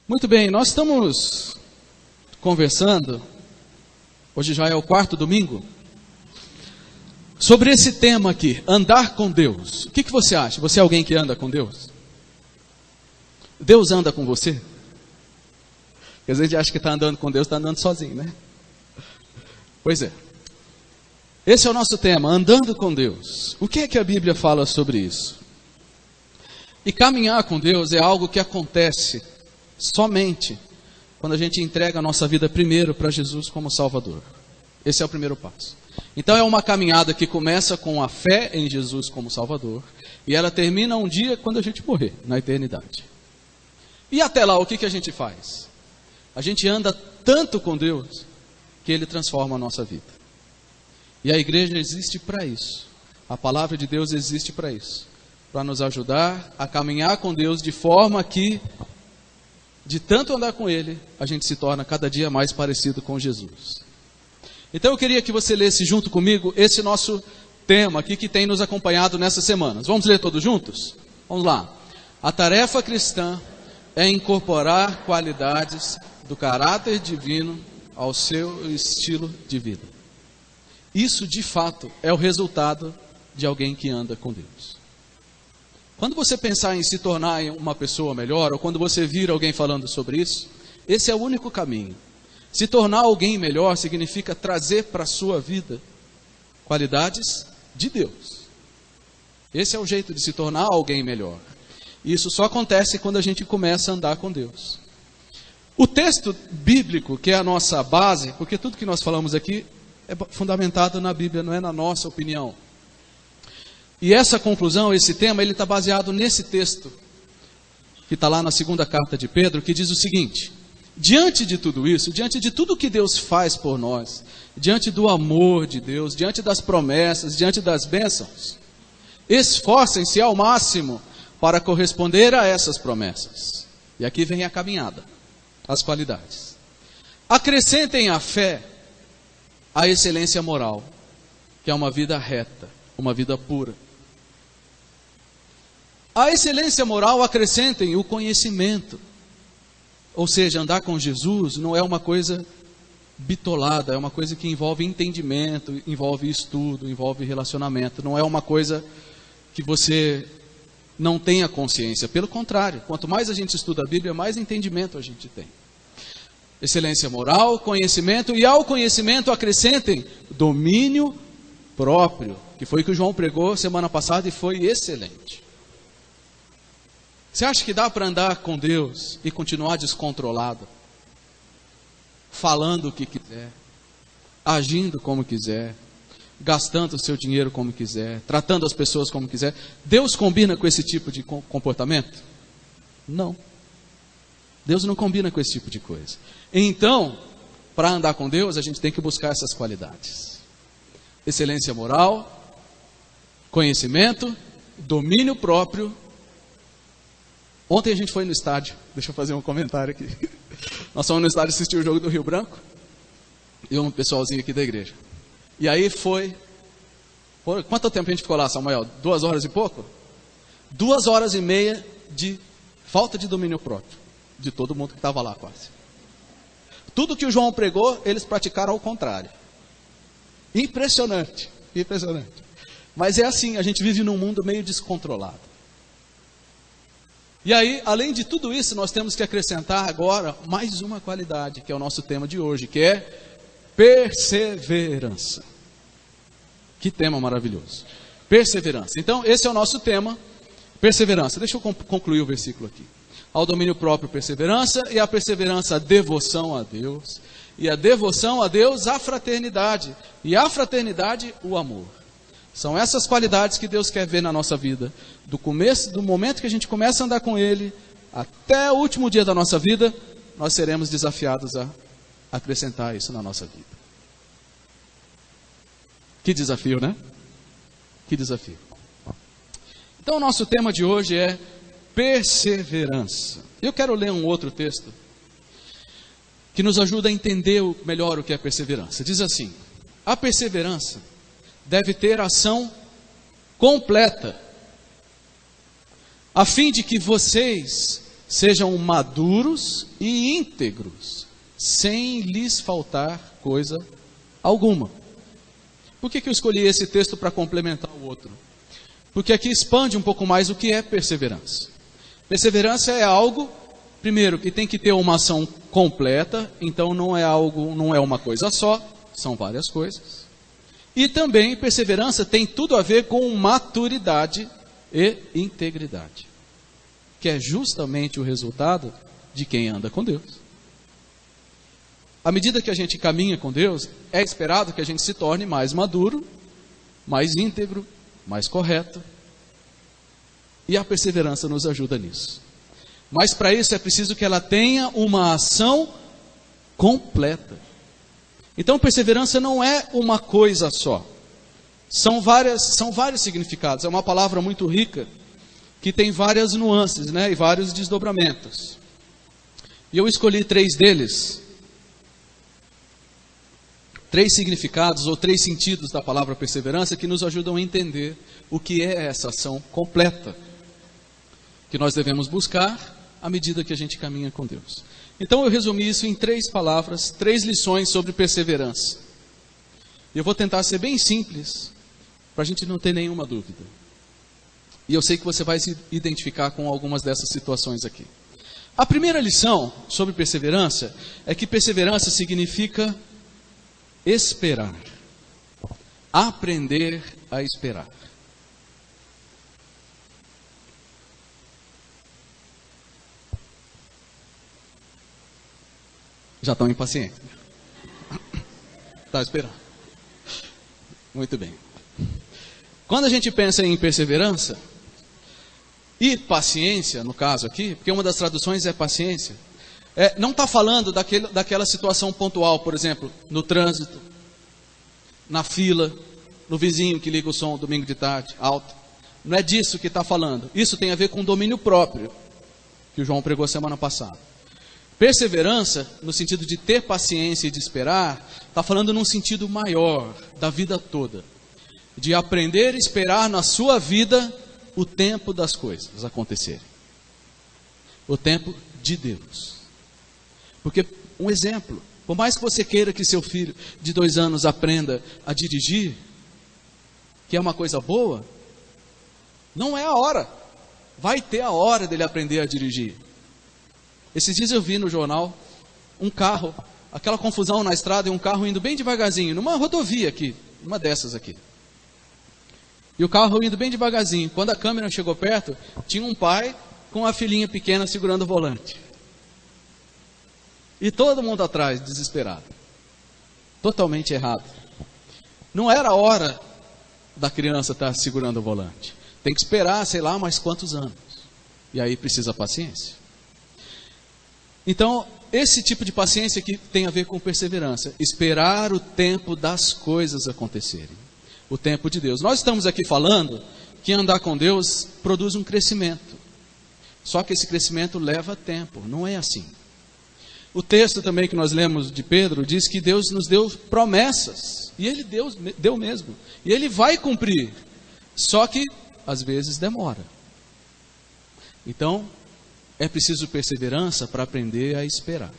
Muito bem, nós estamos conversando, hoje já é o 4º domingo, sobre esse tema aqui, andar com Deus. O que você acha? Você é alguém que anda com Deus? Deus anda com você? Porque às vezes a gente acha que está andando com Deus, está andando sozinho, né? Pois é. Esse é o nosso tema, andando com Deus. O que é que a Bíblia fala sobre isso? E caminhar com Deus é algo que acontece somente quando a gente entrega a nossa vida primeiro para Jesus como Salvador. Esse é o primeiro passo. Então é uma caminhada que começa com a fé em Jesus como Salvador e ela termina um dia quando a gente morrer, na eternidade. E até lá, o que a gente faz? A gente anda tanto com Deus que Ele transforma a nossa vida. E a igreja existe para isso. A palavra de Deus existe para isso. Para nos ajudar a caminhar com Deus de forma que, de tanto andar com Ele, a gente se torna cada dia mais parecido com Jesus. Então eu queria que você lesse junto comigo esse nosso tema aqui que tem nos acompanhado nessas semanas. Vamos ler todos juntos? Vamos lá. A tarefa cristã é incorporar qualidades do caráter divino ao seu estilo de vida. Isso, de fato, é o resultado de alguém que anda com Deus. Quando você pensar em se tornar uma pessoa melhor, ou quando você vir alguém falando sobre isso, esse é o único caminho. Se tornar alguém melhor significa trazer para a sua vida qualidades de Deus. Esse é o jeito de se tornar alguém melhor. Isso só acontece quando a gente começa a andar com Deus. O texto bíblico, que é a nossa base, porque tudo que nós falamos aqui é fundamentado na Bíblia, não é na nossa opinião. E essa conclusão, esse tema, ele está baseado nesse texto, que está lá na 2ª carta de Pedro, que diz o seguinte: diante de tudo isso, diante de tudo que Deus faz por nós, diante do amor de Deus, diante das promessas, diante das bênçãos, esforcem-se ao máximo para corresponder a essas promessas. E aqui vem a caminhada, as qualidades. Acrescentem à fé a excelência moral, que é uma vida reta, uma vida pura. A excelência moral acrescentem o conhecimento. Ou seja, andar com Jesus não é uma coisa bitolada, é uma coisa que envolve entendimento, envolve estudo, envolve relacionamento. Não é uma coisa que você não tenha consciência. Pelo contrário, quanto mais a gente estuda a Bíblia, mais entendimento a gente tem. Excelência moral, conhecimento, e ao conhecimento acrescentem domínio próprio, que foi o que o João pregou semana passada e foi excelente. Você acha que dá para andar com Deus e continuar descontrolado? Falando o que quiser, agindo como quiser, gastando o seu dinheiro como quiser, tratando as pessoas como quiser. Deus combina com esse tipo de comportamento? Não. Deus não combina com esse tipo de coisa. Então, para andar com Deus, a gente tem que buscar essas qualidades. Excelência moral, conhecimento, domínio próprio. Ontem a gente foi no estádio, deixa eu fazer um comentário aqui. Nós fomos no estádio assistir o jogo do Rio Branco, e um pessoalzinho aqui da igreja. E aí quanto tempo a gente ficou lá, Samuel? 2 horas e pouco? 2 horas e meia de falta de domínio próprio, de todo mundo que estava lá quase. Tudo que o João pregou, eles praticaram ao contrário. Impressionante, impressionante. Mas é assim, a gente vive num mundo meio descontrolado. E aí, além de tudo isso, nós temos que acrescentar agora mais uma qualidade, que é o nosso tema de hoje, que é perseverança. Que tema maravilhoso. Perseverança. Então, esse é o nosso tema, perseverança. Deixa eu concluir o versículo aqui. Ao domínio próprio, perseverança, e a perseverança, a devoção a Deus, e a devoção a Deus, a fraternidade, e a fraternidade, o amor. São essas qualidades que Deus quer ver na nossa vida. Do momento que a gente começa a andar com Ele, até o último dia da nossa vida, nós seremos desafiados a acrescentar isso na nossa vida. Que desafio, né? Que desafio. Então o nosso tema de hoje é perseverança. Eu quero ler um outro texto que nos ajuda a entender melhor o que é perseverança. Diz assim: a perseverança deve ter ação completa, a fim de que vocês sejam maduros e íntegros, sem lhes faltar coisa alguma. Por que eu escolhi esse texto para complementar o outro? Porque aqui expande um pouco mais o que é perseverança. Perseverança é algo, primeiro, que tem que ter uma ação completa, então não é uma coisa só, são várias coisas. E também perseverança tem tudo a ver com maturidade e integridade, que é justamente o resultado de quem anda com Deus. À medida que a gente caminha com Deus, é esperado que a gente se torne mais maduro, mais íntegro, mais correto. E a perseverança nos ajuda nisso. Mas para isso é preciso que ela tenha uma ação completa. Então perseverança não é uma coisa só. São vários significados. É uma palavra muito rica, que tem várias nuances, né, e vários desdobramentos. E eu escolhi 3 deles. 3 significados ou 3 sentidos da palavra perseverança que nos ajudam a entender o que é essa ação completa que nós devemos buscar à medida que a gente caminha com Deus. Então eu resumi isso em 3 palavras, 3 lições sobre perseverança. E eu vou tentar ser bem simples, para a gente não ter nenhuma dúvida. E eu sei que você vai se identificar com algumas dessas situações aqui. A primeira lição sobre perseverança é que perseverança significa esperar. Aprender a esperar. Já estão impacientes. Está esperando. Muito bem. Quando a gente pensa em perseverança e paciência, no caso aqui, porque uma das traduções é paciência, não está falando daquela situação pontual, por exemplo, no trânsito, na fila, no vizinho que liga o som domingo de tarde, alto. Não é disso que está falando. Isso tem a ver com domínio próprio, que o João pregou semana passada. Perseverança, no sentido de ter paciência e de esperar, está falando num sentido maior, da vida toda. De aprender a esperar na sua vida o tempo das coisas acontecerem. O tempo de Deus. Porque, um exemplo, por mais que você queira que seu filho de 2 anos aprenda a dirigir, que é uma coisa boa, não é a hora. Vai ter a hora dele aprender a dirigir. Esses dias eu vi no jornal um carro, aquela confusão na estrada e um carro indo bem devagarzinho, numa rodovia aqui, uma dessas aqui. E o carro indo bem devagarzinho. Quando a câmera chegou perto, tinha um pai com a filhinha pequena segurando o volante. E todo mundo atrás, desesperado. Totalmente errado. Não era a hora da criança estar segurando o volante. Tem que esperar, sei lá, mais quantos anos. E aí precisa paciência. Então, esse tipo de paciência que tem a ver com perseverança. Esperar o tempo das coisas acontecerem. O tempo de Deus. Nós estamos aqui falando que andar com Deus produz um crescimento. Só que esse crescimento leva tempo. Não é assim. O texto também que nós lemos de Pedro diz que Deus nos deu promessas. E Ele deu mesmo. E Ele vai cumprir. Só que, às vezes, demora. Então, é preciso perseverança para aprender a esperar.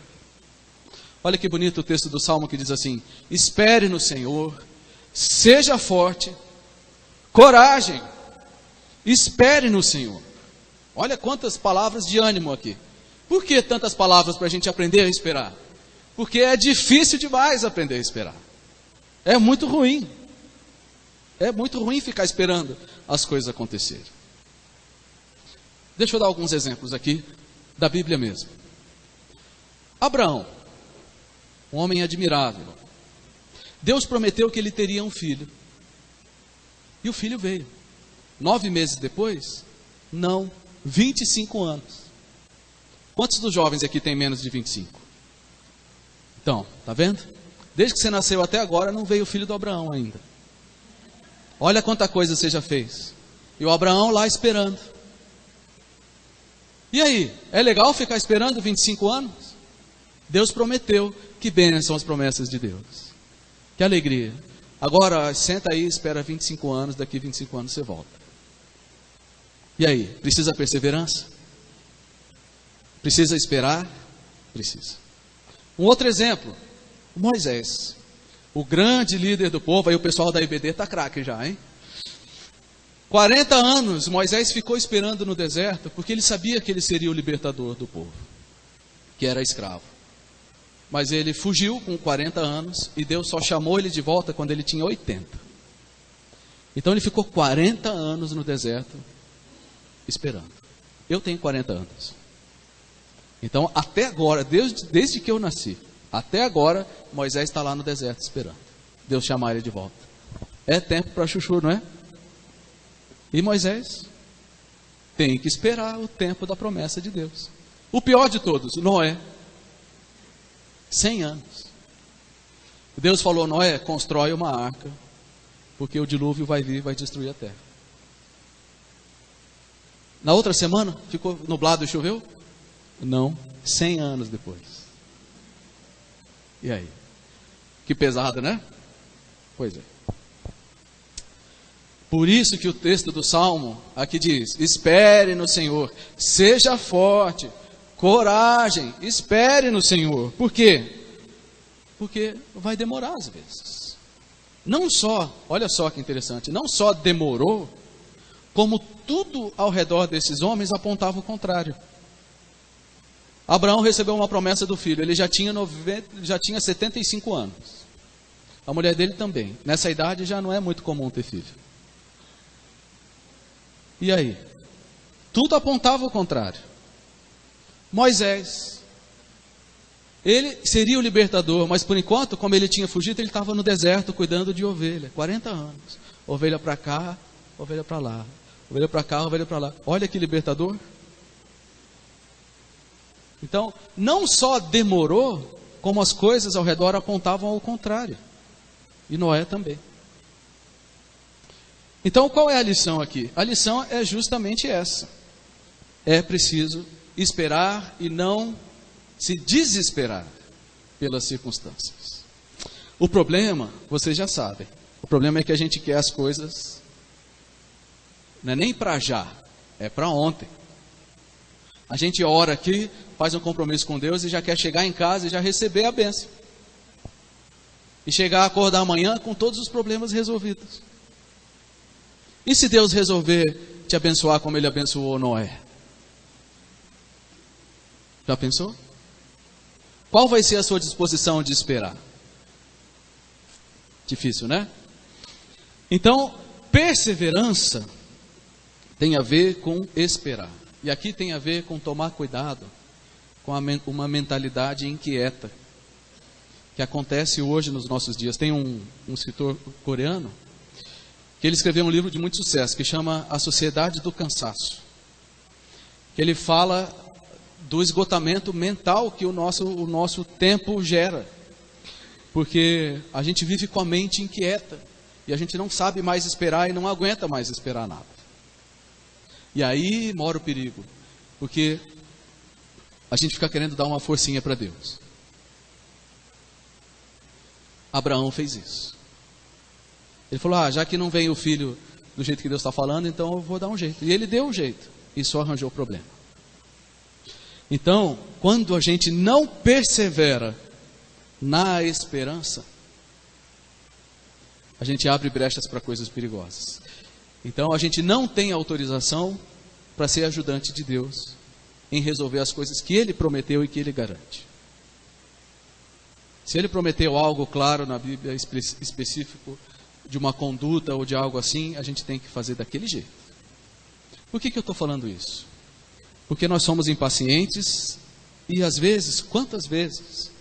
Olha que bonito o texto do Salmo que diz assim: espere no Senhor, seja forte, coragem, espere no Senhor. Olha quantas palavras de ânimo aqui. Por que tantas palavras para a gente aprender a esperar? Porque é difícil demais aprender a esperar. É muito ruim. É muito ruim ficar esperando as coisas acontecerem. Deixa eu dar alguns exemplos aqui da Bíblia mesmo. Abraão, um homem admirável. Deus prometeu que ele teria um filho. E o filho veio. 9 meses depois? Não, 25 anos. Quantos dos jovens aqui têm menos de 25? Então, tá vendo? Desde que você nasceu até agora, não veio o filho do Abraão ainda. Olha quanta coisa você já fez. E o Abraão lá esperando. E aí, é legal ficar esperando 25 anos? Deus prometeu, que bênçãos são as promessas de Deus. Que alegria. Agora, senta aí, espera 25 anos, daqui 25 anos você volta. E aí, precisa perseverança? Precisa esperar? Precisa. Um outro exemplo, Moisés, o grande líder do povo. Aí o pessoal da IBD está craque já, hein? 40 anos Moisés ficou esperando no deserto, porque ele sabia que ele seria o libertador do povo, que era escravo. Mas ele fugiu com 40 anos, e Deus só chamou ele de volta quando ele tinha 80. Então ele ficou 40 anos no deserto, esperando. Eu tenho 40 anos. Então até agora, desde que eu nasci, até agora, Moisés está lá no deserto esperando Deus chamar ele de volta. É tempo para chuchu, não é? E Moisés tem que esperar o tempo da promessa de Deus. O pior de todos, Noé, 100 anos. Deus falou: Noé, constrói uma arca, porque o dilúvio vai vir e vai destruir a terra. Na outra semana, ficou nublado e choveu? Não, 100 anos depois. E aí? Que pesado, né? Pois é. Por isso que o texto do Salmo aqui diz: espere no Senhor, seja forte, coragem, espere no Senhor. Por quê? Porque vai demorar às vezes. Não só, olha só que interessante, não só demorou, como tudo ao redor desses homens apontava o contrário. Abraão recebeu uma promessa do filho, ele já tinha 75 anos. A mulher dele também. Nessa idade já não é muito comum ter filho. E aí? Tudo apontava o contrário. Moisés, ele seria o libertador, mas por enquanto, como ele tinha fugido, ele estava no deserto cuidando de ovelha, 40 anos. Ovelha para cá, ovelha para lá. Ovelha para cá, ovelha para lá. Olha que libertador. Então, não só demorou, como as coisas ao redor apontavam ao contrário. E Noé também. Então, qual é a lição aqui? A lição é justamente essa. É preciso esperar e não se desesperar pelas circunstâncias. O problema, vocês já sabem, o problema é que a gente quer as coisas, não é nem para já, é para ontem. A gente ora aqui, faz um compromisso com Deus e já quer chegar em casa e já receber a bênção. E chegar a acordar amanhã com todos os problemas resolvidos. E se Deus resolver te abençoar como Ele abençoou Noé? Já pensou? Qual vai ser a sua disposição de esperar? Difícil, né? Então, perseverança tem a ver com esperar. E aqui tem a ver com tomar cuidado com uma mentalidade inquieta, que acontece hoje nos nossos dias. Tem um escritor coreano, que ele escreveu um livro de muito sucesso, que chama A Sociedade do Cansaço. Que ele fala do esgotamento mental que o nosso tempo gera. Porque a gente vive com a mente inquieta, e a gente não sabe mais esperar e não aguenta mais esperar nada. E aí mora o perigo, porque a gente fica querendo dar uma forcinha para Deus. Abraão fez isso. Ele falou: já que não vem o filho do jeito que Deus está falando, então eu vou dar um jeito. E ele deu um jeito, e só arranjou o problema. Então, quando a gente não persevera na esperança, a gente abre brechas para coisas perigosas. Então, a gente não tem autorização para ser ajudante de Deus em resolver as coisas que Ele prometeu e que Ele garante. Se Ele prometeu algo claro na Bíblia, específico, de uma conduta ou de algo assim, a gente tem que fazer daquele jeito. Por que eu estou falando isso? Porque nós somos impacientes e às vezes, quantas vezes,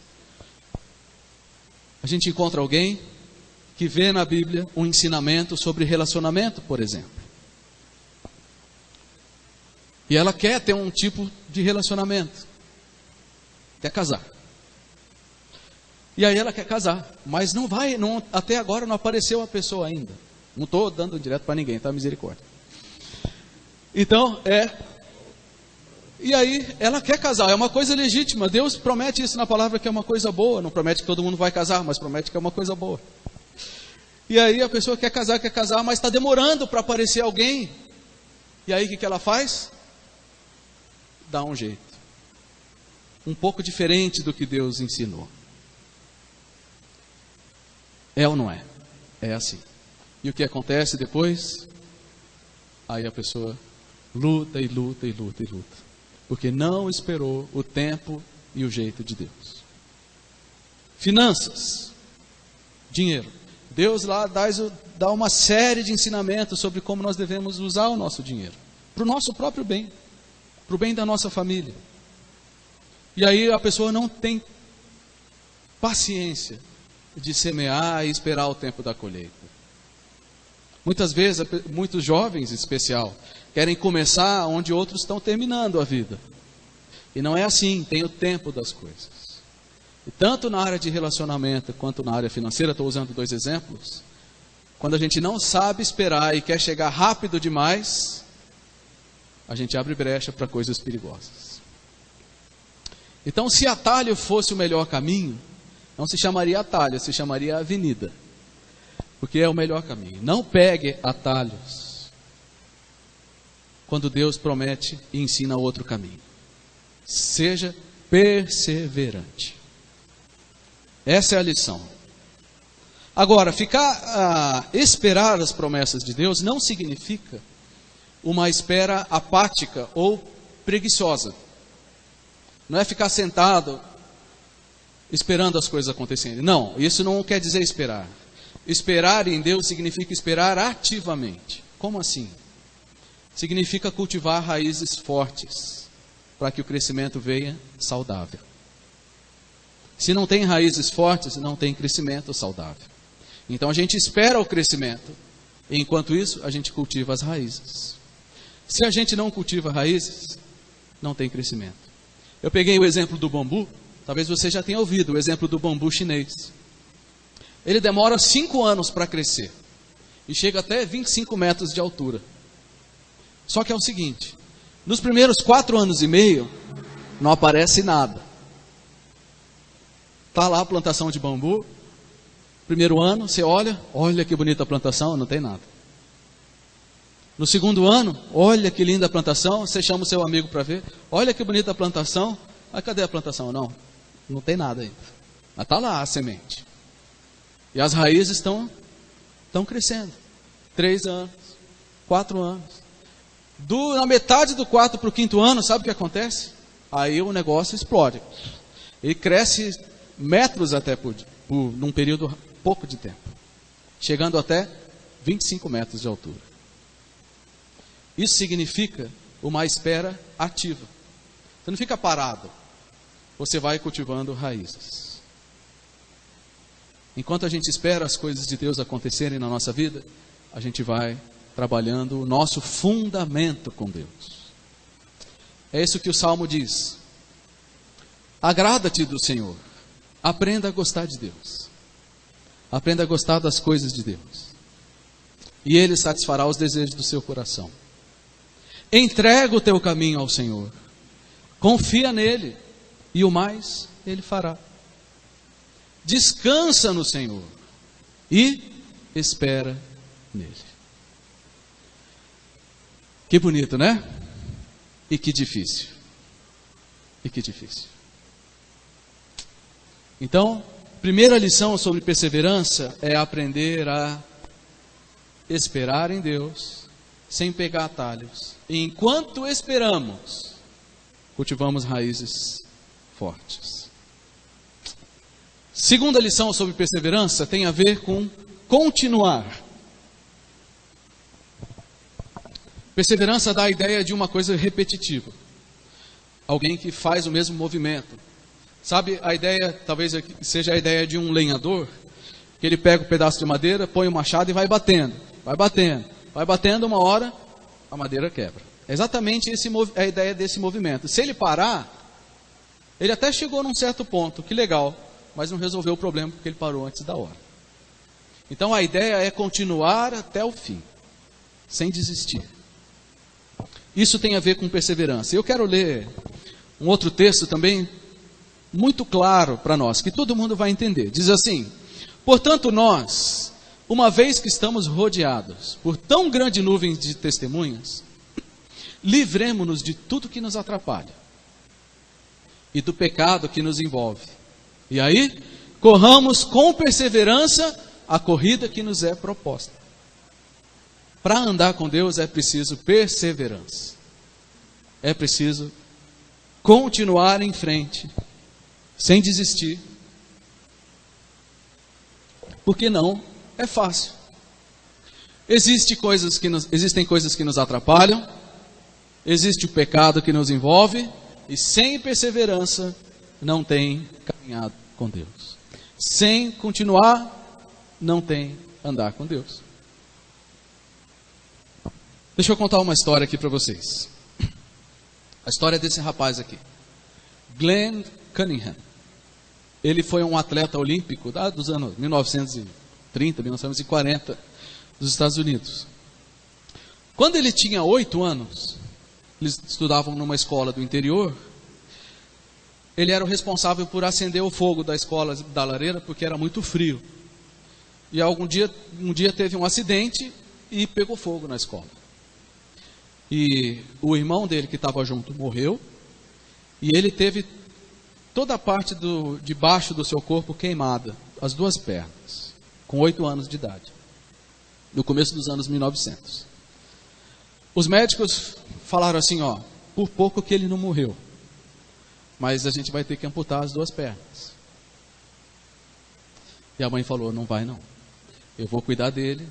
a gente encontra alguém que vê na Bíblia um ensinamento sobre relacionamento, por exemplo. E ela quer ter um tipo de relacionamento. Quer casar. E aí ela quer casar, mas até agora não apareceu a pessoa ainda. Não estou dando direto para ninguém, tá? Misericórdia. Então, e aí ela quer casar, é uma coisa legítima. Deus promete isso na palavra, que é uma coisa boa. Não promete que todo mundo vai casar, mas promete que é uma coisa boa. E aí a pessoa quer casar, mas está demorando para aparecer alguém. E aí o que ela faz? Dá um jeito. um pouco diferente do que Deus ensinou. É ou não é? É assim. E o que acontece depois? Aí a pessoa luta e luta e luta e luta, porque não esperou o tempo e o jeito de Deus. Finanças, dinheiro. Deus lá dá uma série de ensinamentos sobre como nós devemos usar o nosso dinheiro, para o nosso próprio bem, para o bem da nossa família. E aí a pessoa não tem paciência de semear e esperar o tempo da colheita. Muitas vezes, muitos jovens em especial, querem começar onde outros estão terminando a vida. E não é assim, tem o tempo das coisas. E tanto na área de relacionamento quanto na área financeira, estou usando 2 exemplos, quando a gente não sabe esperar e quer chegar rápido demais, a gente abre brecha para coisas perigosas. Então, se atalho fosse o melhor caminho, não se chamaria atalho, se chamaria avenida. Porque é o melhor caminho. Não pegue atalhos quando Deus promete e ensina outro caminho. Seja perseverante. Essa é a lição. Agora, esperar as promessas de Deus não significa uma espera apática ou preguiçosa. Não é ficar sentado esperando as coisas acontecerem. Não, isso não quer dizer esperar. Esperar em Deus significa esperar ativamente. Como assim? Significa cultivar raízes fortes, para que o crescimento venha saudável. Se não tem raízes fortes, não tem crescimento saudável. Então a gente espera o crescimento, e enquanto isso a gente cultiva as raízes. Se a gente não cultiva raízes, não tem crescimento. Eu peguei o exemplo do bambu, talvez você já tenha ouvido o exemplo do bambu chinês. Ele demora 5 anos para crescer, e chega até 25 metros de altura. Só que é o seguinte, nos primeiros 4 anos e meio, não aparece nada. Está lá a plantação de bambu, primeiro ano, você olha que bonita a plantação, não tem nada. No segundo ano, olha que linda a plantação, você chama o seu amigo para ver, olha que bonita a plantação, mas cadê a plantação? Não tem nada ainda, mas está lá a semente. E as raízes estão crescendo, 3 anos, 4 anos. Na metade do 4 para o 5º ano, sabe o que acontece? Aí o negócio explode. Ele cresce metros até num período pouco de tempo, chegando até 25 metros de altura. Isso significa uma espera ativa. Você não fica parado, você vai cultivando raízes. Enquanto a gente espera as coisas de Deus acontecerem na nossa vida, a gente vai trabalhando o nosso fundamento com Deus. É isso que o Salmo diz. Agrada-te do Senhor. Aprenda a gostar de Deus. Aprenda a gostar das coisas de Deus. E Ele satisfará os desejos do seu coração. Entrega o teu caminho ao Senhor. Confia nele. E o mais Ele fará. Descansa no Senhor. E espera nele. Que bonito, né? E que difícil. E que difícil. Então, primeira lição sobre perseverança é aprender a esperar em Deus, sem pegar atalhos. E enquanto esperamos, cultivamos raízes fortes. Segunda lição sobre perseverança tem a ver com continuar. Perseverança dá a ideia de uma coisa repetitiva. Alguém que faz o mesmo movimento. Sabe, a ideia, talvez seja a ideia de um lenhador, que ele pega um pedaço de madeira, põe o machado e vai batendo, uma hora a madeira quebra. É exatamente a ideia desse movimento. Se ele parar, ele até chegou num certo ponto, que legal, mas não resolveu o problema porque ele parou antes da hora. Então a ideia é continuar até o fim, sem desistir. Isso tem a ver com perseverança. Eu quero ler um outro texto também, muito claro para nós, que todo mundo vai entender. Diz assim: portanto nós, uma vez que estamos rodeados por tão grande nuvem de testemunhas, livremo-nos de tudo que nos atrapalha e do pecado que nos envolve. E aí, corramos com perseverança a corrida que nos é proposta. Para andar com Deus é preciso perseverança. É preciso continuar em frente, sem desistir. Porque não é fácil. Existem coisas que nos atrapalham, existe o pecado que nos envolve, e sem perseverança não tem caminhado com Deus. Sem continuar, não tem andar com Deus. Deixa eu contar uma história aqui para vocês. A história desse rapaz aqui, Glenn Cunningham. Ele foi um atleta olímpico dos anos 1930, 1940, dos Estados Unidos. Quando ele tinha 8 anos, eles estudavam numa escola do interior, ele era o responsável por acender o fogo da escola, da lareira, porque era muito frio. E um dia teve um acidente e pegou fogo na escola. E o irmão dele que estava junto morreu, e ele teve toda a parte de baixo do seu corpo queimada, as 2 pernas, com 8 anos de idade, no começo dos anos 1900. Os médicos falaram assim, por pouco que ele não morreu, mas a gente vai ter que amputar as 2 pernas. E a mãe falou, não vai não, eu vou cuidar dele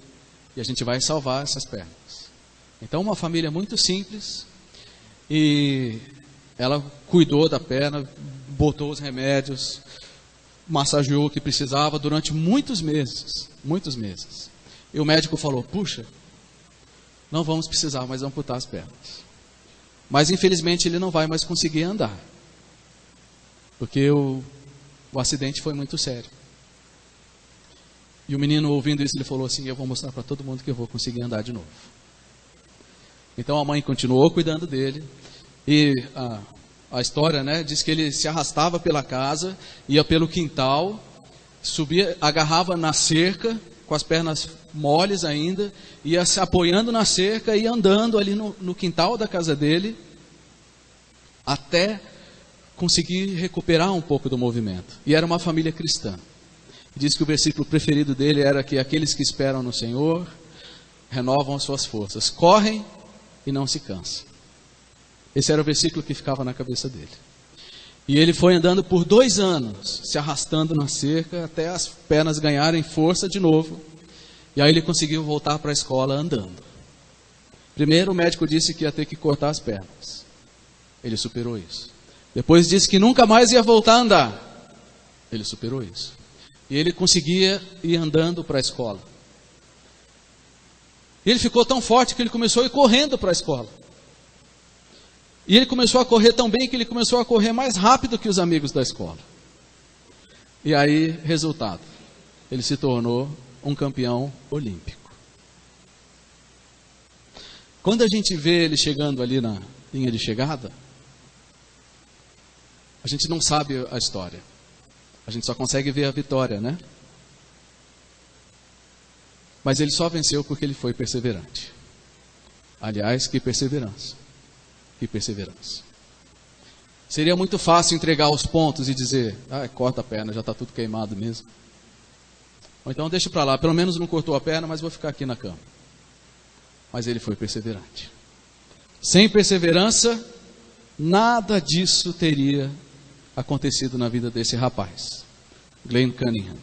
e a gente vai salvar essas pernas. Então uma família muito simples, e ela cuidou da perna, botou os remédios, massageou o que precisava durante muitos meses. E o médico falou, puxa, não vamos precisar mais amputar as pernas. Mas infelizmente ele não vai mais conseguir andar, porque o acidente foi muito sério. E o menino, ouvindo isso, ele falou assim, eu vou mostrar para todo mundo que eu vou conseguir andar de novo. Então a mãe continuou cuidando dele, e a história, diz que ele se arrastava pela casa, ia pelo quintal, subia, agarrava na cerca, com as pernas moles ainda, ia se apoiando na cerca e andando ali no quintal da casa dele, até conseguir recuperar um pouco do movimento. E era uma família cristã. Diz que o versículo preferido dele era que aqueles que esperam no Senhor renovam as suas forças, correm e não se cansam. Esse era o versículo que ficava na cabeça dele. E ele foi andando por 2 anos, se arrastando na cerca, até as pernas ganharem força de novo. E aí ele conseguiu voltar para a escola andando. Primeiro o médico disse que ia ter que cortar as pernas. Ele superou isso. Depois disse que nunca mais ia voltar a andar. Ele superou isso. E ele conseguia ir andando para a escola. E ele ficou tão forte que ele começou a ir correndo para a escola. E ele começou a correr tão bem que ele começou a correr mais rápido que os amigos da escola. E aí, resultado, ele se tornou um campeão olímpico. Quando a gente vê ele chegando ali na linha de chegada, a gente não sabe a história. A gente só consegue ver a vitória, né? Mas ele só venceu porque ele foi perseverante. Aliás, que perseverança. Que perseverança. Seria muito fácil entregar os pontos e dizer, corta a perna, já está tudo queimado mesmo. Ou então deixa para lá, pelo menos não cortou a perna, mas vou ficar aqui na cama. Mas ele foi perseverante. Sem perseverança, nada disso teria acontecido na vida desse rapaz, Glenn Cunningham.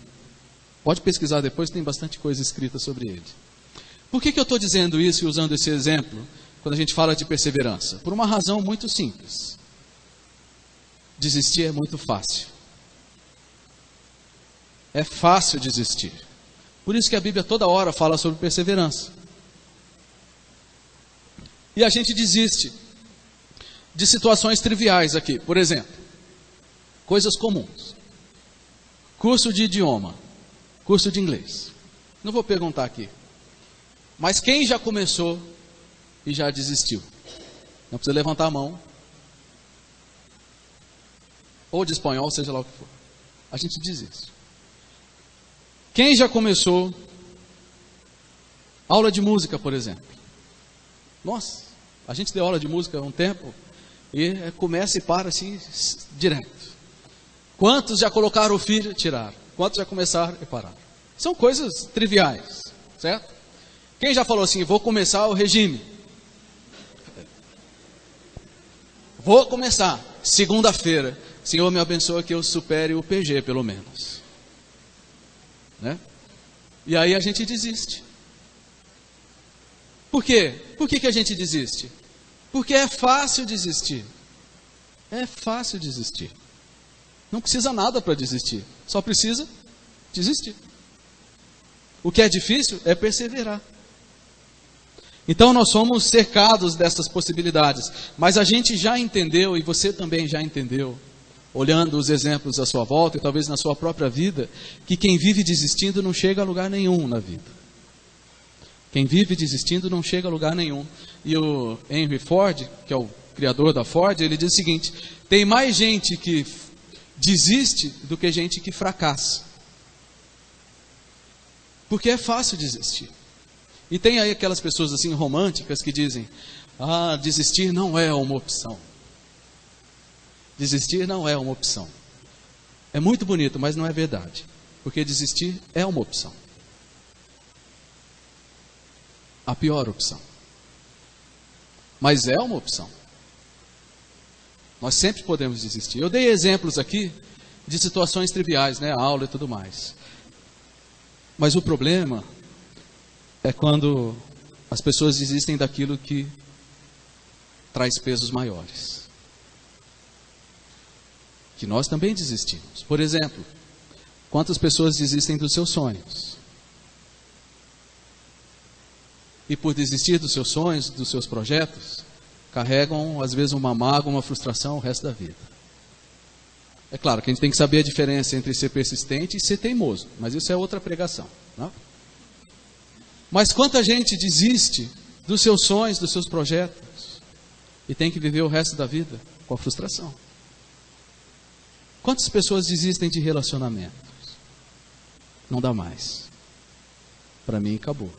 Pode pesquisar depois, tem bastante coisa escrita sobre ele. Por que eu estou dizendo isso e usando esse exemplo quando a gente fala de perseverança? Por uma razão muito simples. Desistir é muito fácil. É fácil desistir. Por isso que a Bíblia toda hora fala sobre perseverança. E a gente desiste de situações triviais aqui. Por exemplo, coisas comuns. Curso de idioma. Curso de inglês. Não vou perguntar aqui. Mas quem já começou e já desistiu? Não precisa levantar a mão. Ou de espanhol, seja lá o que for. A gente desiste. Quem já começou aula de música, por exemplo? Nossa, a gente deu aula de música há um tempo E começa e para assim, direto. Quantos já colocaram o filho? Tiraram. Quantos já começaram e pararam? São coisas triviais, certo? Quem já falou assim, vou começar o regime? Vou começar, segunda-feira. Senhor, me abençoa que eu supere o PG, pelo menos. Né? E aí a gente desiste. Por quê? Por que a gente desiste? Porque é fácil desistir. É fácil desistir. Não precisa nada para desistir. Só precisa desistir. O que é difícil é perseverar. Então nós somos cercados dessas possibilidades. Mas a gente já entendeu, e você também já entendeu, olhando os exemplos à sua volta e talvez na sua própria vida, que quem vive desistindo não chega a lugar nenhum na vida. Quem vive desistindo não chega a lugar nenhum. E o Henry Ford, que é o criador da Ford, ele diz o seguinte: tem mais gente que desiste do que gente que fracassa. Porque é fácil desistir. E tem aí aquelas pessoas assim românticas que dizem: ah, desistir não é uma opção. Desistir não é uma opção. É muito bonito, mas não é verdade. Porque desistir é uma opção. A pior opção. Mas é uma opção. Nós sempre podemos desistir. Eu dei exemplos aqui de situações triviais, né? A aula e tudo mais. Mas o problema é quando as pessoas desistem daquilo que traz pesos maiores. Que nós também desistimos. Por exemplo, quantas pessoas desistem dos seus sonhos? E por desistir dos seus sonhos, dos seus projetos, carregam às vezes uma mágoa, uma frustração o resto da vida. É claro que a gente tem que saber a diferença entre ser persistente e ser teimoso, mas isso é outra pregação, não? Mas quanta gente desiste dos seus sonhos, dos seus projetos, e tem que viver o resto da vida com a frustração? Quantas pessoas desistem de relacionamentos? Não dá mais. Para mim acabou.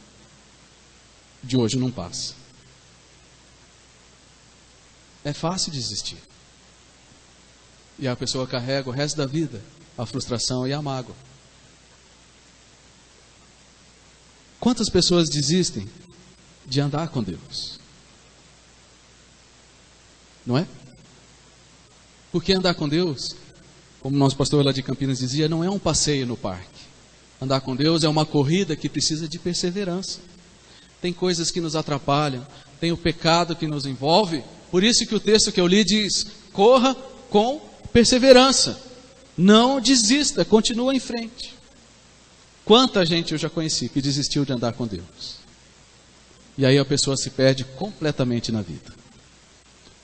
De hoje não passa. É fácil desistir. E a pessoa carrega o resto da vida a frustração e a mágoa. Quantas pessoas desistem de andar com Deus? Não é? Porque andar com Deus, como nosso pastor lá de Campinas dizia, não é um passeio no parque. Andar com Deus é uma corrida que precisa de perseverança. Tem coisas que nos atrapalham, tem o pecado que nos envolve. Por isso que o texto que eu li diz: corra com perseverança. Não desista, continua em frente. Quanta gente eu já conheci que desistiu de andar com Deus. E aí a pessoa se perde completamente na vida.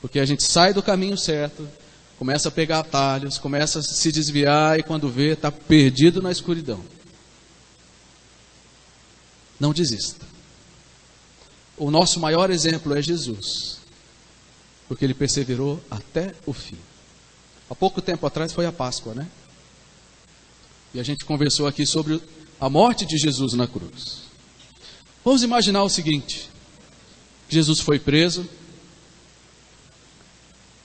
Porque a gente sai do caminho certo, começa a pegar atalhos, começa a se desviar e quando vê, está perdido na escuridão. Não desista. O nosso maior exemplo é Jesus, porque ele perseverou até o fim. Há pouco tempo atrás foi a Páscoa, né? E a gente conversou aqui sobre a morte de Jesus na cruz. Vamos imaginar o seguinte: Jesus foi preso,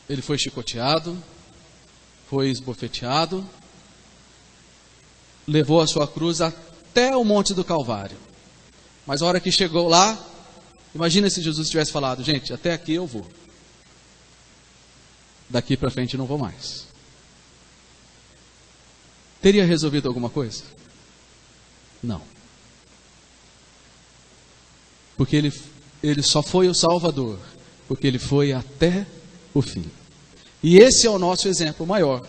ele foi chicoteado, foi esbofeteado, levou a sua cruz até o Monte do Calvário. Mas a hora que chegou lá, imagina se Jesus tivesse falado: gente, até aqui eu vou. Daqui para frente não vou mais. Teria resolvido alguma coisa? Não. Porque ele só foi o Salvador, porque ele foi até o fim. E esse é o nosso exemplo maior.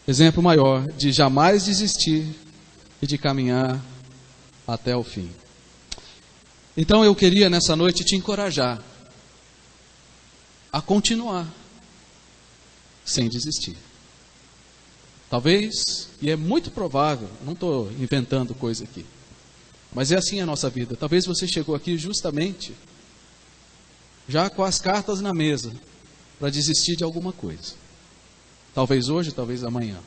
Exemplo maior de jamais desistir e de caminhar até o fim. Então eu queria nessa noite te encorajar a continuar sem desistir. Talvez, e é muito provável, não estou inventando coisa aqui, mas é assim a nossa vida. Talvez você chegou aqui justamente já com as cartas na mesa para desistir de alguma coisa. Talvez hoje, talvez amanhã.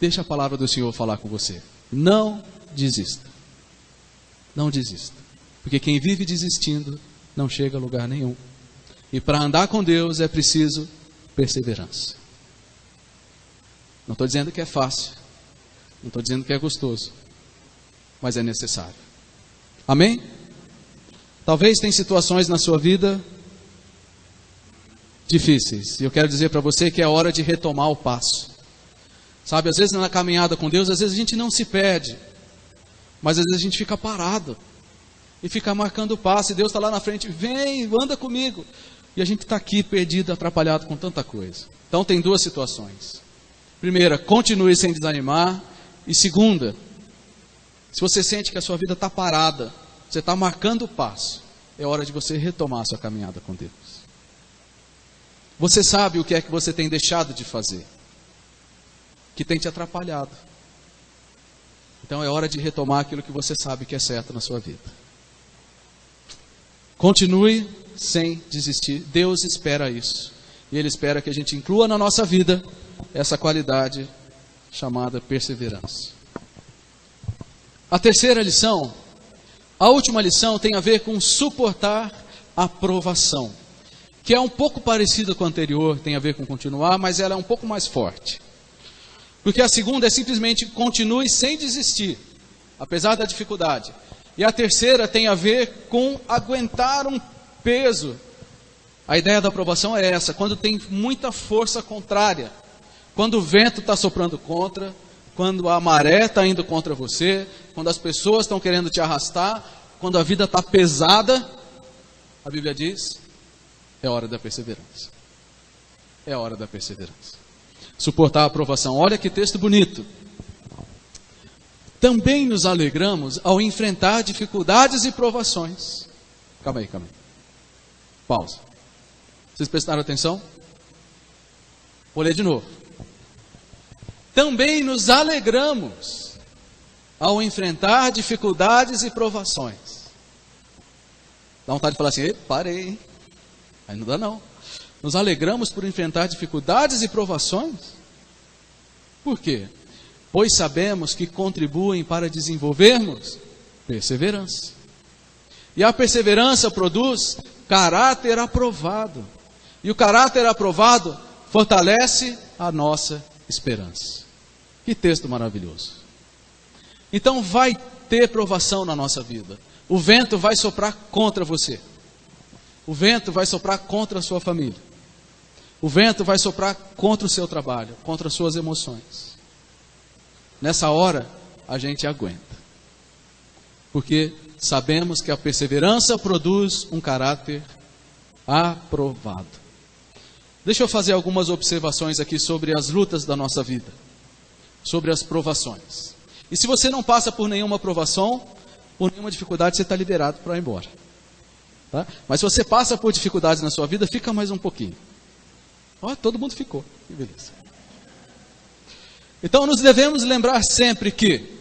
Deixa a palavra do Senhor falar com você. Não desista. Não desista. Porque quem vive desistindo não chega a lugar nenhum. E para andar com Deus é preciso perseverança. Não estou dizendo que é fácil, não estou dizendo que é gostoso, mas é necessário. Amém? Talvez tenha situações na sua vida difíceis, e eu quero dizer para você que é hora de retomar o passo. Sabe, às vezes na caminhada com Deus, às vezes a gente não se perde, mas às vezes a gente fica parado, e fica marcando o passo, e Deus está lá na frente, vem, anda comigo, e a gente está aqui perdido, atrapalhado com tanta coisa. Então tem duas situações. Primeira, continue sem desanimar, e segunda, se você sente que a sua vida está parada, você está marcando o passo, é hora de você retomar a sua caminhada com Deus. Você sabe o que é que você tem deixado de fazer, que tem te atrapalhado. Então é hora de retomar aquilo que você sabe que é certo na sua vida. Continue sem desistir. Deus espera isso. E Ele espera que a gente inclua na nossa vida essa qualidade chamada perseverança. A terceira lição, a última lição, tem a ver com suportar a provação, que é um pouco parecida com a anterior, tem a ver com continuar, mas ela é um pouco mais forte. Porque a segunda é simplesmente continue sem desistir, apesar da dificuldade. E a terceira tem a ver com aguentar um peso. A ideia da aprovação é essa, quando tem muita força contrária, quando o vento está soprando contra, quando a maré está indo contra você, quando as pessoas estão querendo te arrastar, quando a vida está pesada, a Bíblia diz, é hora da perseverança. É hora da perseverança. Suportar a aprovação. Olha que texto bonito. Também nos alegramos ao enfrentar dificuldades e provações. Calma aí. Pausa. Vocês prestaram atenção? Vou ler de novo. Também nos alegramos ao enfrentar dificuldades e provações. Dá vontade de falar assim, parei, hein? Aí não dá não. Nos alegramos por enfrentar dificuldades e provações? Por quê? Pois sabemos que contribuem para desenvolvermos perseverança. E a perseverança produz caráter aprovado. E o caráter aprovado fortalece a nossa esperança. Que texto maravilhoso. Então vai ter provação na nossa vida. O vento vai soprar contra você. O vento vai soprar contra a sua família. O vento vai soprar contra o seu trabalho, contra as suas emoções. Nessa hora, a gente aguenta. Porque sabemos que a perseverança produz um caráter aprovado. Deixa eu fazer algumas observações aqui sobre as lutas da nossa vida. Sobre as provações. E se você não passa por nenhuma provação, por nenhuma dificuldade, você está liberado para ir embora. Tá? Mas se você passa por dificuldades na sua vida, fica mais um pouquinho. Ó, todo mundo ficou. Que beleza. Então nos devemos lembrar sempre que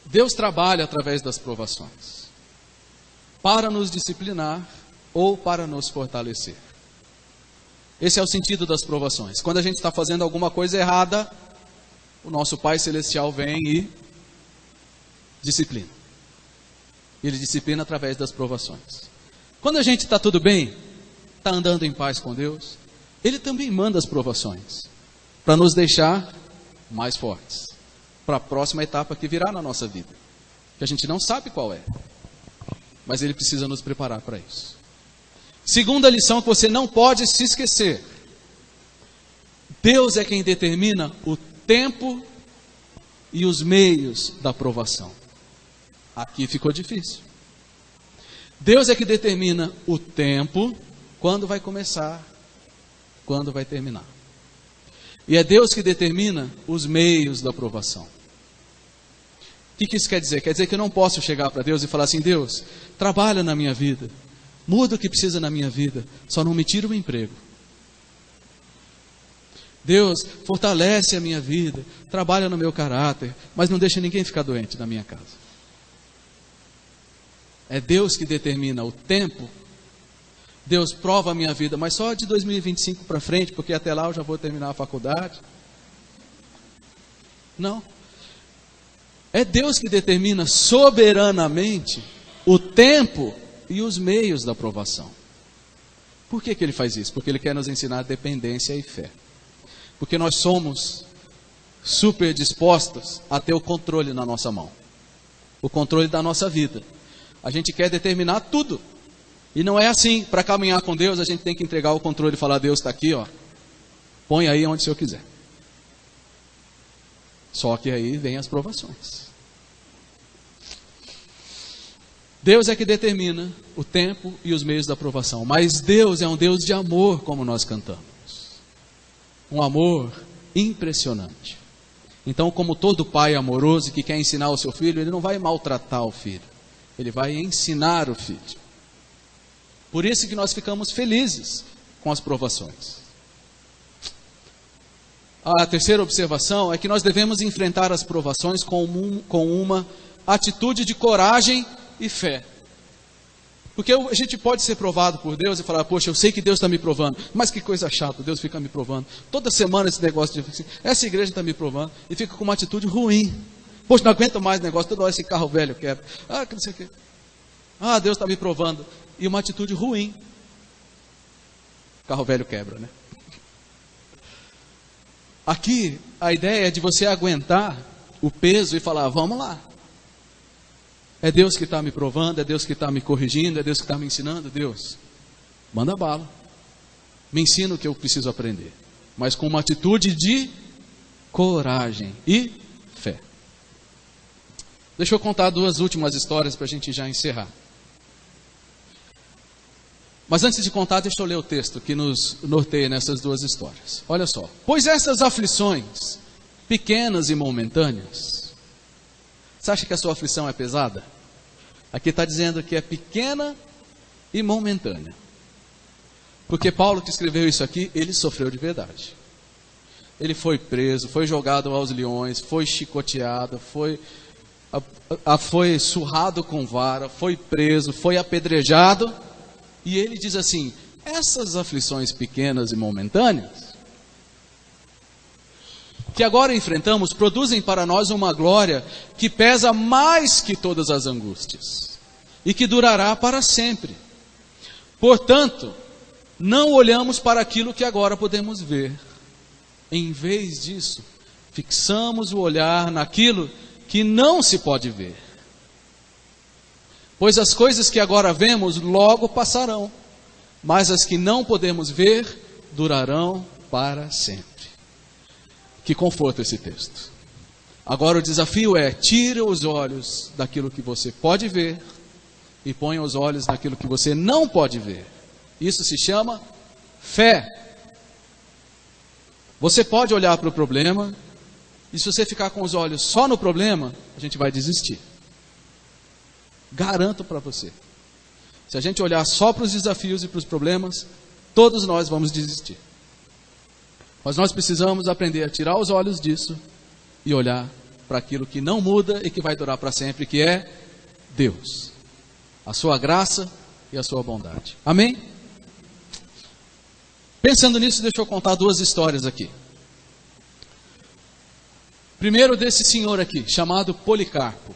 Deus trabalha através das provações para nos disciplinar ou para nos fortalecer. Esse é o sentido das provações. Quando a gente está fazendo alguma coisa errada, o nosso Pai Celestial vem e disciplina. Ele disciplina através das provações. Quando a gente está tudo bem, está andando em paz com Deus, Ele também manda as provações para nos deixar mais fortes para a próxima etapa que virá na nossa vida, que a gente não sabe qual é, mas Ele precisa nos preparar para isso. Segunda lição que você não pode se esquecer: Deus é quem determina o tempo e os meios da provação. Aqui ficou difícil. Deus é que determina o tempo, quando vai começar, quando vai terminar. E é Deus que determina os meios da provação. O que isso quer dizer? Quer dizer que eu não posso chegar para Deus e falar assim: Deus, trabalha na minha vida, muda o que precisa na minha vida, só não me tira o emprego. Deus, fortalece a minha vida, trabalha no meu caráter, mas não deixa ninguém ficar doente na minha casa. É Deus que determina o tempo. Deus prova a minha vida, mas só de 2025 para frente, porque até lá eu já vou terminar a faculdade. Não. É Deus que determina soberanamente o tempo e os meios da provação. Por que ele faz isso? Porque ele quer nos ensinar dependência e fé. Porque nós somos super dispostos a ter o controle na nossa mão. O controle da nossa vida. A gente quer determinar tudo. E não é assim. Para caminhar com Deus, a gente tem que entregar o controle e falar: Deus está aqui, ó. Põe aí onde o Senhor quiser. Só que aí vem as provações. Deus é que determina o tempo e os meios da provação. Mas Deus é um Deus de amor, como nós cantamos. Um amor impressionante. Então, como todo pai amoroso que quer ensinar o seu filho, ele não vai maltratar o filho. Ele vai ensinar o filho. Por isso que nós ficamos felizes com as provações. A terceira observação é que nós devemos enfrentar as provações com uma atitude de coragem e fé. Porque a gente pode ser provado por Deus e falar: poxa, eu sei que Deus está me provando, mas que coisa chata, Deus fica me provando. Toda semana esse negócio de assim, essa igreja está me provando, e fica com uma atitude ruim. Poxa, não aguento mais o negócio, toda hora esse carro velho quebra. Que não sei o quê. Deus está me provando. E uma atitude ruim. Carro velho quebra, né? Aqui, a ideia é de você aguentar o peso e falar: vamos lá. É Deus que está me provando, é Deus que está me corrigindo, é Deus que está me ensinando. Deus, manda bala. Me ensina o que eu preciso aprender. Mas com uma atitude de coragem e fé. Deixa eu contar duas últimas histórias para a gente já encerrar. Mas antes de contar, deixa eu ler o texto que nos norteia nessas duas histórias. Olha só. Pois essas aflições, pequenas e momentâneas. Você acha que a sua aflição é pesada? Aqui está dizendo que é pequena e momentânea. Porque Paulo, que escreveu isso aqui, ele sofreu de verdade. Ele foi preso, foi jogado aos leões, foi chicoteado, foi surrado com vara, foi preso, foi apedrejado. E ele diz assim: essas aflições pequenas e momentâneas que agora enfrentamos, produzem para nós uma glória que pesa mais que todas as angústias e que durará para sempre. Portanto, não olhamos para aquilo que agora podemos ver. Em vez disso, fixamos o olhar naquilo que não se pode ver. Pois as coisas que agora vemos logo passarão, mas as que não podemos ver durarão para sempre. Que conforto esse texto. Agora o desafio é: tira os olhos daquilo que você pode ver e ponha os olhos naquilo que você não pode ver. Isso se chama fé. Você pode olhar para o problema, e se você ficar com os olhos só no problema, a gente vai desistir. Garanto para você. Se a gente olhar só para os desafios e para os problemas, todos nós vamos desistir. Mas nós precisamos aprender a tirar os olhos disso e olhar para aquilo que não muda e que vai durar para sempre, que é Deus, a sua graça e a sua bondade. Amém? Pensando nisso, deixa eu contar duas histórias aqui. Primeiro, desse senhor aqui, chamado Policarpo.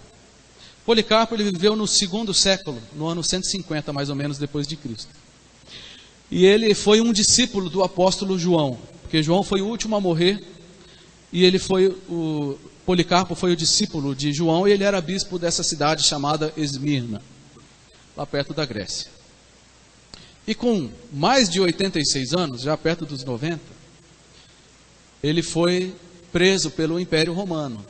Policarpo, ele viveu no 2º século, no ano 150 mais ou menos depois de Cristo. E ele foi um discípulo do apóstolo João, porque João foi o último a morrer, e Policarpo foi o discípulo de João, e ele era bispo dessa cidade chamada Esmirna, lá perto da Grécia. E com mais de 86 anos, já perto dos 90, ele foi preso pelo Império Romano.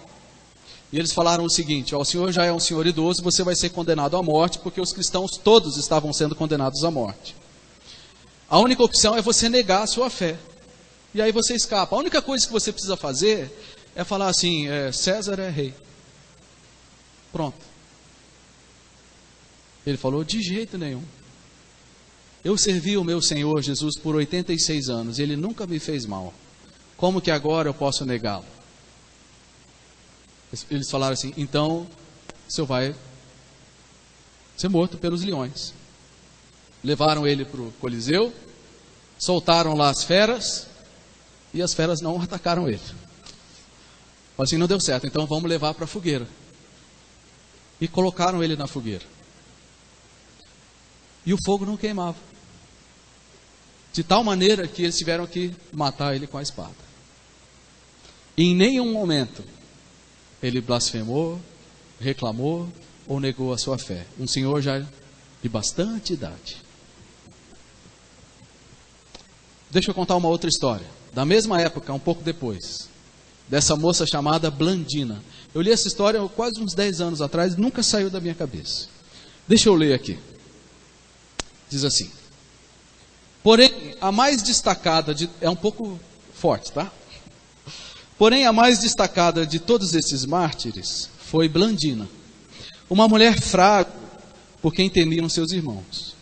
E eles falaram o seguinte: o senhor já é um senhor idoso, você vai ser condenado à morte, porque os cristãos todos estavam sendo condenados à morte. A única opção é você negar a sua fé. E aí você escapa. A única coisa que você precisa fazer é falar assim: César é rei. Pronto. Ele falou: de jeito nenhum. Eu servi o meu Senhor Jesus por 86 anos, e Ele nunca me fez mal. Como que agora eu posso negá-lo? Eles falaram assim: então, o senhor vai ser morto pelos leões. Levaram ele para o Coliseu, soltaram lá as feras, e as feras não atacaram ele. Assim, não deu certo, então vamos levar para a fogueira. E colocaram ele na fogueira. E o fogo não queimava. de tal maneira que eles tiveram que matar ele com a espada. E em nenhum momento ele blasfemou, reclamou ou negou a sua fé. Um senhor já de bastante idade. Deixa eu contar uma outra história. Da mesma época, um pouco depois, dessa moça chamada Blandina. Eu li essa história quase uns 10 anos atrás, nunca saiu da minha cabeça. Deixa eu ler aqui. Diz assim: porém, a mais destacada é um pouco forte, tá? Porém, a mais destacada de todos esses mártires foi Blandina, uma mulher frágil por quem temiam seus irmãos.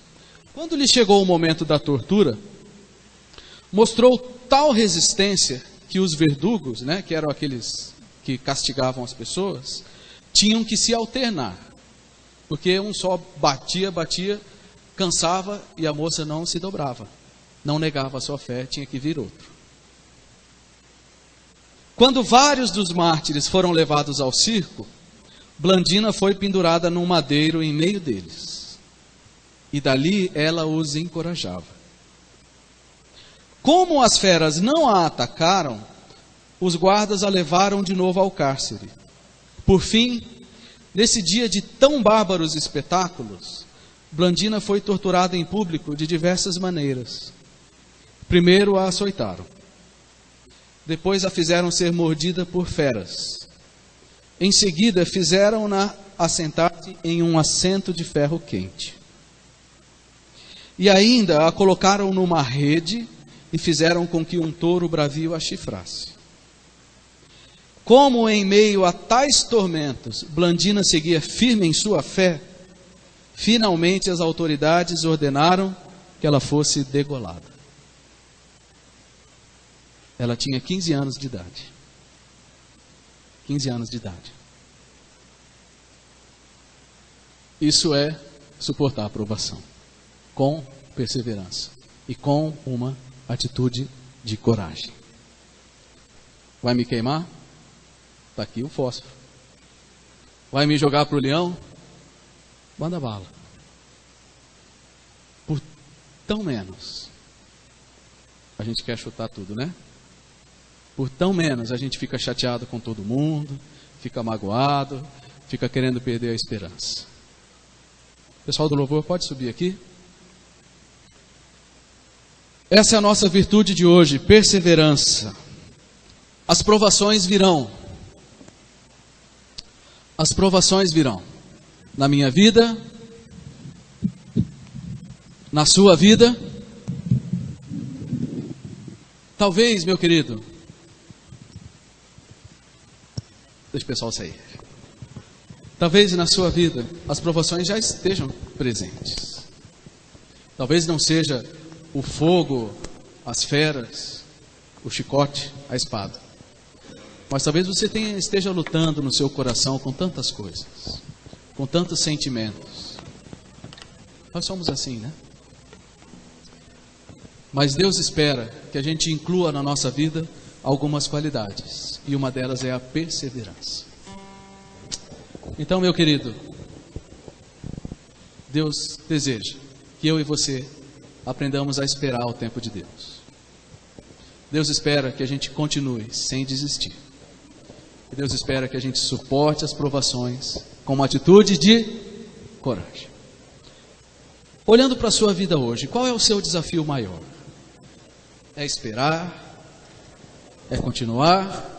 Quando lhe chegou o momento da tortura, mostrou tal resistência que os verdugos, que eram aqueles que castigavam as pessoas, tinham que se alternar, porque um só batia, cansava e a moça não se dobrava, não negava a sua fé, tinha que vir outro. Quando vários dos mártires foram levados ao circo, Blandina foi pendurada num madeiro em meio deles, e dali ela os encorajava. Como as feras não a atacaram, os guardas a levaram de novo ao cárcere. Por fim, nesse dia de tão bárbaros espetáculos, Blandina foi torturada em público de diversas maneiras. Primeiro a açoitaram. Depois a fizeram ser mordida por feras. Em seguida, fizeram-na assentar-se em um assento de ferro quente. E ainda a colocaram numa rede e fizeram com que um touro bravio a chifrasse. Como em meio a tais tormentos, Blandina seguia firme em sua fé, finalmente as autoridades ordenaram que ela fosse degolada. Ela tinha 15 anos de idade. 15 anos de idade. Isso é suportar a provação, com perseverança e com uma atitude de coragem. Vai me queimar? Está aqui o fósforo. Vai me jogar para o leão? Manda bala. Por tão menos, a gente quer chutar tudo, né? Por tão menos a gente fica chateado com todo mundo, fica magoado, fica querendo perder a esperança. Pessoal do louvor, pode subir aqui? Essa é a nossa virtude de hoje, perseverança. As provações virão. As provações virão. Na minha vida, na sua vida. Talvez, meu querido, deixa o pessoal sair. Talvez na sua vida as provações já estejam presentes. Talvez não seja o fogo, as feras, o chicote, a espada. Mas talvez você esteja lutando no seu coração com tantas coisas, com tantos sentimentos. Nós somos assim, né? Mas Deus espera que a gente inclua na nossa vida algumas qualidades. E uma delas é a perseverança. Então, meu querido, Deus deseja que eu e você aprendamos a esperar o tempo de Deus. Deus espera que a gente continue sem desistir. E Deus espera que a gente suporte as provações com uma atitude de coragem. Olhando para a sua vida hoje, qual é o seu desafio maior? É esperar? É continuar?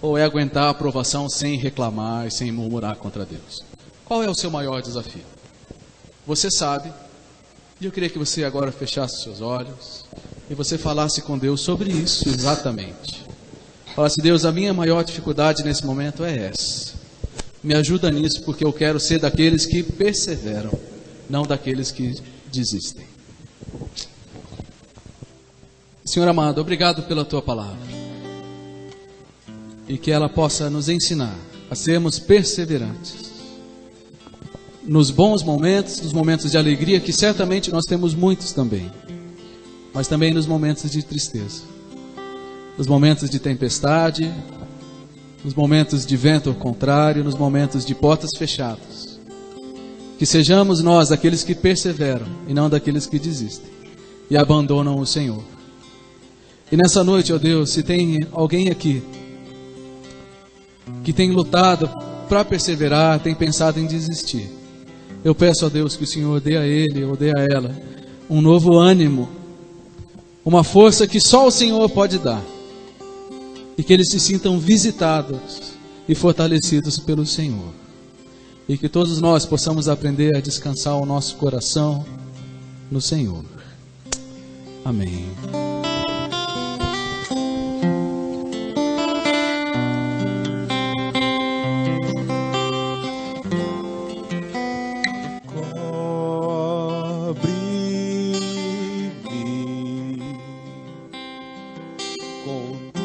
Ou é aguentar a provação sem reclamar e sem murmurar contra Deus? Qual é o seu maior desafio? Você sabe, e eu queria que você agora fechasse seus olhos e você falasse com Deus sobre isso exatamente. Falasse: Deus, a minha maior dificuldade nesse momento é essa. Me ajuda nisso, porque eu quero ser daqueles que perseveram, não daqueles que desistem. Senhor amado, obrigado pela tua palavra. E que ela possa nos ensinar a sermos perseverantes. Nos bons momentos, nos momentos de alegria, que certamente nós temos muitos também. Mas também nos momentos de tristeza. Nos momentos de tempestade, nos momentos de vento contrário, nos momentos de portas fechadas. Que sejamos nós daqueles que perseveram e não daqueles que desistem. e abandonam o Senhor. E nessa noite, ó Deus, se tem alguém aqui que tem lutado para perseverar, tem pensado em desistir, eu peço a Deus que o Senhor dê a ele ou dê a ela um novo ânimo, uma força que só o Senhor pode dar, e que eles se sintam visitados e fortalecidos pelo Senhor, e que todos nós possamos aprender a descansar o nosso coração no Senhor. Amém. Cobre-me com